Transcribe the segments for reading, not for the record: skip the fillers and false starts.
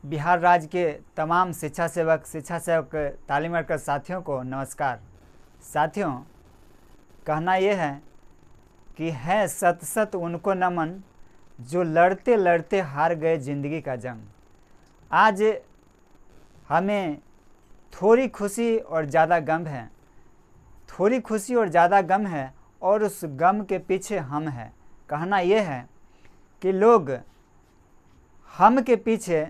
बिहार राज्य के तमाम शिक्षा सेवक तालीम वर्कर साथियों को नमस्कार। साथियों, कहना यह है कि है सत सत उनको नमन जो लड़ते लड़ते हार गए ज़िंदगी का जंग। आज हमें थोड़ी खुशी और ज़्यादा गम है, थोड़ी खुशी और ज़्यादा गम है, और उस गम के पीछे हम हैं। कहना यह है कि लोग हम के पीछे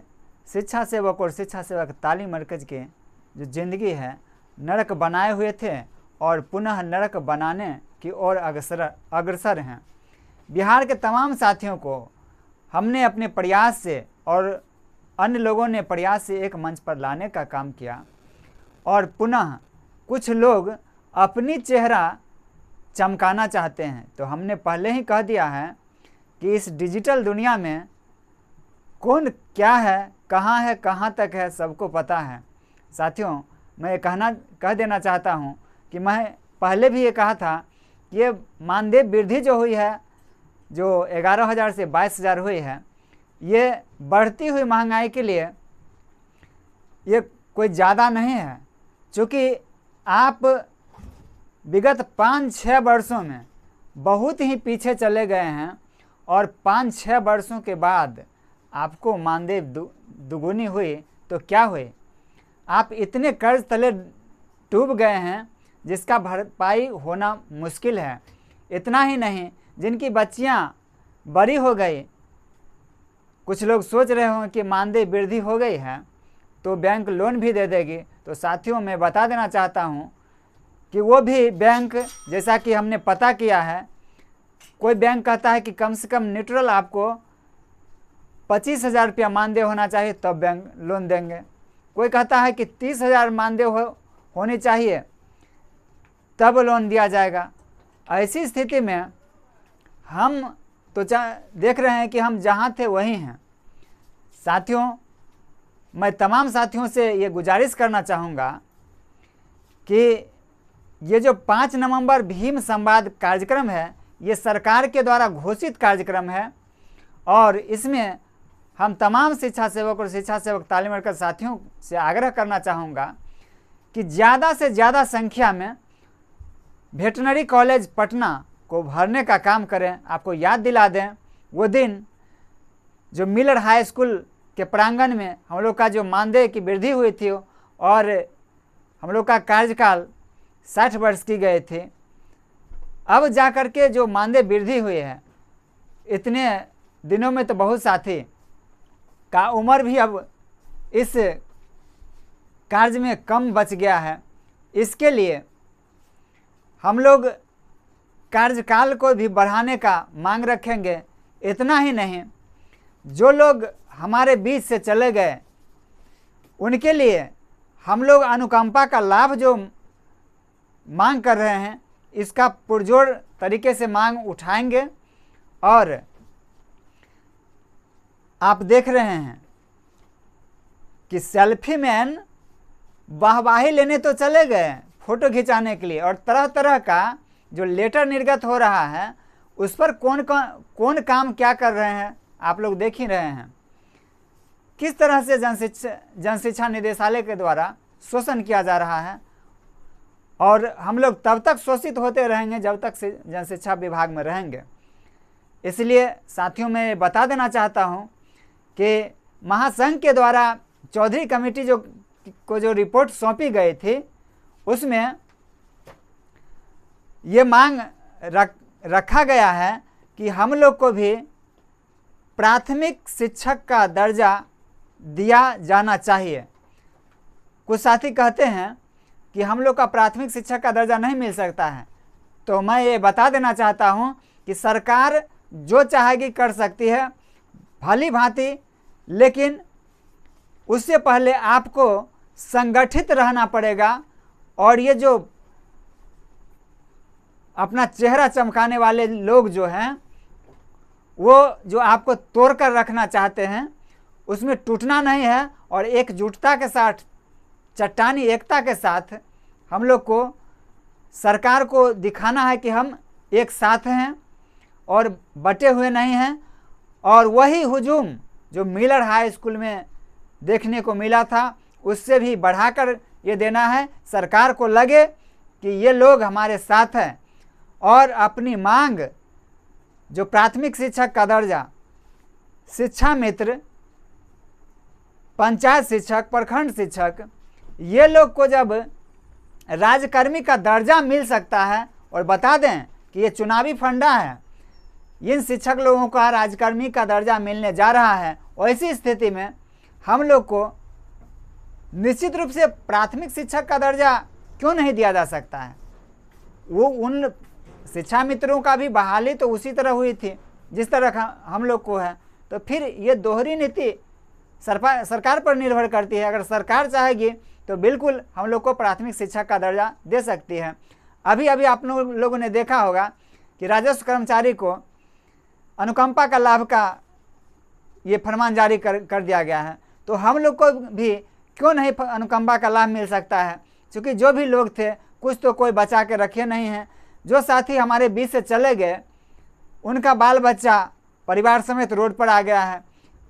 शिक्षा सेवक और शिक्षा सेवक तालीम मरकज़ के जो ज़िंदगी है नरक बनाए हुए थे और पुनः नरक बनाने की ओर अग्रसर हैं। बिहार के तमाम साथियों को हमने अपने प्रयास से और अन्य लोगों ने प्रयास से एक मंच पर लाने का काम किया, और पुनः कुछ लोग अपनी चेहरा चमकाना चाहते हैं। तो हमने पहले ही कह दिया है कि इस डिजिटल दुनिया में कौन क्या है, कहाँ तक है, सबको पता है। साथियों, मैं कह देना चाहता हूँ कि मैं पहले भी ये कहा था, ये मानदेय वृद्धि जो हुई है, जो 11,000 से 22,000 हुई है, ये बढ़ती हुई महंगाई के लिए ये कोई ज़्यादा नहीं है। चूँकि आप विगत 5-6 वर्षों में बहुत ही पीछे चले गए हैं, और 5-6 वर्षों के बाद आपको मानदेय दुगुनी हुई तो क्या हुई? आप इतने कर्ज तले डूब गए हैं जिसका भरपाई होना मुश्किल है। इतना ही नहीं, जिनकी बच्चियां बड़ी हो गई, कुछ लोग सोच रहे हों कि मानदेय वृद्धि हो गई है तो बैंक लोन भी दे देगी। तो साथियों, मैं बता देना चाहता हूं कि वो भी बैंक, जैसा कि हमने पता किया है, कोई बैंक कहता है कि कम से कम न्यूट्रल आपको 25,000 रुपया मानदेय होना चाहिए तब बैंक लोन देंगे। कोई कहता है कि 30,000 मानदेय होनी चाहिए तब लोन दिया जाएगा। ऐसी स्थिति में हम तो देख रहे हैं कि हम जहाँ थे वहीं हैं। साथियों, मैं तमाम साथियों से ये गुजारिश करना चाहूँगा कि ये जो 5 नवंबर भीम संवाद कार्यक्रम है, ये सरकार के द्वारा घोषित कार्यक्रम है, और इसमें हम तमाम शिक्षा सेवक और शिक्षा सेवक तालीम वर्कर साथियों से आग्रह करना चाहूँगा कि ज़्यादा से ज़्यादा संख्या में वेटरनरी कॉलेज पटना को भरने का काम करें। आपको याद दिला दें, वो दिन जो मिलर हाई स्कूल के प्रांगण में हम लोग का जो मानदेय की वृद्धि हुई थी और हम लोग का कार्यकाल 60 वर्ष की गए थे, अब जाकर के जो मानदेय वृद्धि हुई है, इतने दिनों में तो बहुत साथी का उम्र भी अब इस कार्य में कम बच गया है। इसके लिए हम लोग कार्यकाल को भी बढ़ाने का मांग रखेंगे। इतना ही नहीं, जो लोग हमारे बीच से चले गए उनके लिए हम लोग अनुकंपा का लाभ जो मांग कर रहे हैं, इसका पुरजोर तरीके से मांग उठाएंगे। और आप देख रहे हैं कि सेल्फी मैन वाहवाही लेने तो चले गए फोटो खिंचाने के लिए, और तरह तरह का जो लेटर निर्गत हो रहा है उस पर कौन काम क्या कर रहे हैं आप लोग देख ही रहे हैं। किस तरह से जन शिक्षा निदेशालय के द्वारा शोषण किया जा रहा है, और हम लोग तब तक शोषित होते रहेंगे जब तक जन शिक्षा विभाग में रहेंगे। इसलिए साथियों, मैं बता देना चाहता हूं कि महासंघ के द्वारा चौधरी कमेटी को जो रिपोर्ट सौंपी गई थी, उसमें ये मांग रखा गया है कि हम लोग को भी प्राथमिक शिक्षक का दर्जा दिया जाना चाहिए। कुछ साथी कहते हैं कि हम लोग का प्राथमिक शिक्षक का दर्जा नहीं मिल सकता है। तो मैं ये बता देना चाहता हूँ कि सरकार जो चाहेगी कर सकती है भली भांति, लेकिन उससे पहले आपको संगठित रहना पड़ेगा। और ये जो अपना चेहरा चमकाने वाले लोग जो हैं, वो जो आपको तोड़ कर रखना चाहते हैं, उसमें टूटना नहीं है, और एकजुटता के साथ, चट्टानी एकता के साथ हम लोग को सरकार को दिखाना है कि हम एक साथ हैं और बटे हुए नहीं हैं। और वही हुजूम जो मिलर हाई स्कूल में देखने को मिला था उससे भी बढ़ाकर ये देना है। सरकार को लगे कि ये लोग हमारे साथ हैं और अपनी मांग जो प्राथमिक शिक्षक का दर्जा, शिक्षा मित्र, पंचायत शिक्षक, प्रखंड शिक्षक, ये लोग को जब राजकर्मी का दर्जा मिल सकता है, और बता दें कि ये चुनावी फंडा है, इन शिक्षक लोगों का राजकर्मी का दर्जा मिलने जा रहा है, ऐसी स्थिति में हम लोग को निश्चित रूप से प्राथमिक शिक्षक का दर्जा क्यों नहीं दिया जा सकता है। वो उन शिक्षा मित्रों का भी बहाली तो उसी तरह हुई थी जिस तरह हम लोग को है। तो फिर ये दोहरी नीति सरकार पर निर्भर करती है। अगर सरकार चाहेगी तो बिल्कुल हम लोग को प्राथमिक शिक्षक का दर्जा दे सकती है। अभी आप लोगों ने देखा होगा कि राजस्व कर्मचारी को अनुकंपा का लाभ का ये फरमान जारी कर दिया गया है। तो हम लोग को भी क्यों नहीं अनुकंपा का लाभ मिल सकता है? क्योंकि जो भी लोग थे कुछ तो कोई बचा के रखे नहीं हैं। जो साथी हमारे बीच से चले गए उनका बाल बच्चा परिवार समेत रोड पर आ गया है,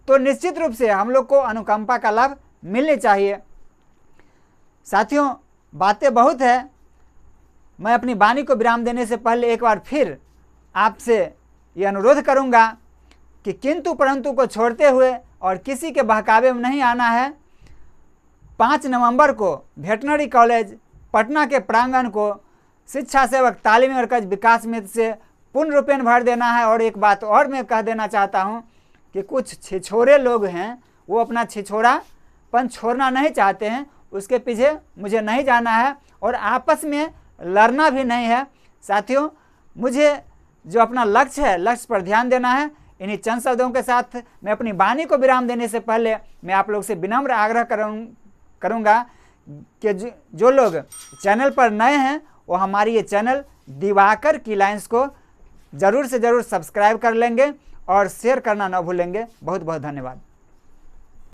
तो निश्चित रूप से हम लोग को अनुकंपा का लाभ मिलनी चाहिए। साथियों, बातें बहुत है। मैं अपनी वाणी को विराम देने से पहले एक बार फिर आपसे ये अनुरोध करूंगा कि किंतु परंतु को छोड़ते हुए और किसी के बहकावे में नहीं आना है। 5 नवंबर को वेटनरी कॉलेज पटना के प्रांगण को शिक्षा सेवक तालीमी मरकज विकास मित्र से पूर्ण रूपेण भर देना है। और एक बात और मैं कह देना चाहता हूं कि कुछ छिछोरे लोग हैं, वो अपना छिछोरापन छोड़ना नहीं चाहते हैं। उसके पीछे मुझे नहीं जाना है और आपस में लड़ना भी नहीं है। साथियों, मुझे जो अपना लक्ष्य है, लक्ष्य पर ध्यान देना है। इन्हीं चंद शब्दों के साथ मैं अपनी वाणी को विराम देने से पहले मैं आप लोग से विनम्र आग्रह करूंगा कि जो लोग चैनल पर नए हैं वो हमारी ये चैनल दिवाकर की लाइन्स को ज़रूर से ज़रूर सब्सक्राइब कर लेंगे और शेयर करना न भूलेंगे। बहुत बहुत धन्यवाद।